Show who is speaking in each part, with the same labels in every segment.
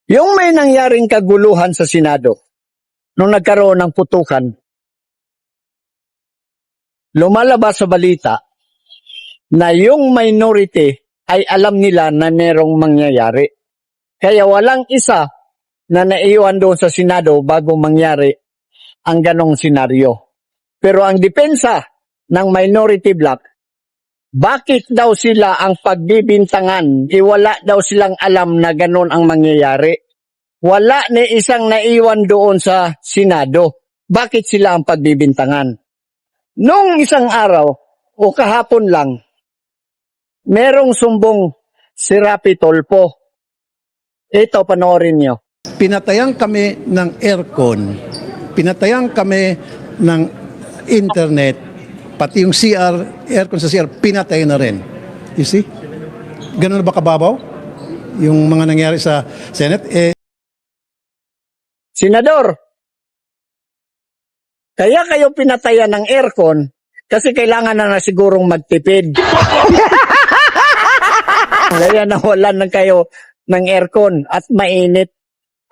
Speaker 1: Yung may nangyaring kaguluhan sa Senado, nung nagkaroon ng putukan, lumalabas sa balita na yung minority ay alam nila na merong mangyayari. Kaya walang isa na naiwan doon sa Senado bago mangyari ang ganong senaryo. Pero ang depensa ng minority bloc, bakit daw sila ang pagbibintangan? Wala daw silang alam na ganon ang mangyayari. Wala ni isang naiwan doon sa Senado. Bakit sila ang pagbibintangan? Nung isang araw, o kahapon lang, merong sumbong si Rapi Tulfo. Ito, panoorin nyo.
Speaker 2: Pinatayan kami ng aircon, pinatayan kami ng internet, pati yung CR, aircon sa CR, pinatay na rin. You see? Ganun na ba kababaw? Yung mga nangyari sa Senate,
Speaker 1: Senador, kaya kayo pinatayan ng aircon kasi kailangan na sigurong magtipid. Kaya nawalan na kayo ng aircon at mainit.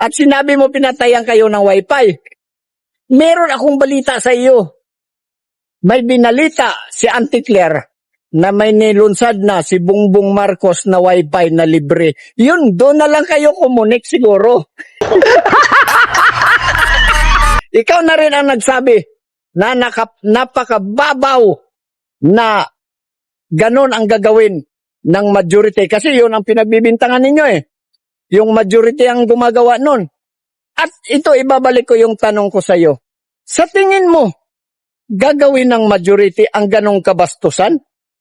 Speaker 1: At sinabi mo pinatayan kayo ng wifi. Meron akong balita sa iyo. May binalita si Auntie Claire na may nilunsad na si Bongbong Marcos na wifi na libre. Yun, doon na lang kayo kumunik siguro. Ikaw na rin ang nagsabi na napakababaw na ganon ang gagawin ng majority. Kasi yun ang pinagbibintangan ninyo eh. Yung majority ang gumagawa nun. At ito, ibabalik ko yung tanong ko sa iyo. Sa tingin mo, gagawin ng majority ang ganong kabastusan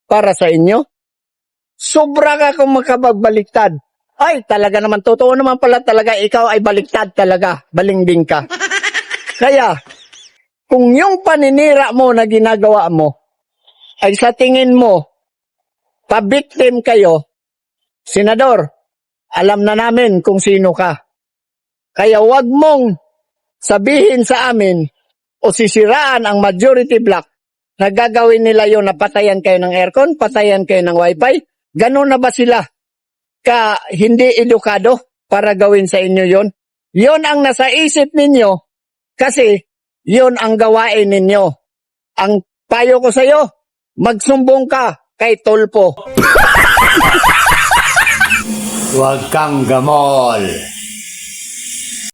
Speaker 1: para sa inyo? Sobra ka kung makabagbaliktad. Ay, talaga naman, totoo naman pala talaga, ikaw ay baliktad talaga, balingbing ka. Kaya, kung yung paninira mo na ginagawa mo, ay sa tingin mo, pabiktim kayo, Senador, alam na namin kung sino ka. Kaya wag mong sabihin sa amin o sisiraan ang majority bloc na gagawin nila yon na patayan kayo ng aircon, patayan kayo ng wifi. Ganun na ba sila ka hindi edukado para gawin sa inyo yon? Yon ang nasa isip ninyo kasi yon ang gawain ninyo. Ang payo ko sa iyo, magsumbong ka kay Tulfo.
Speaker 3: Huwag kang gamol.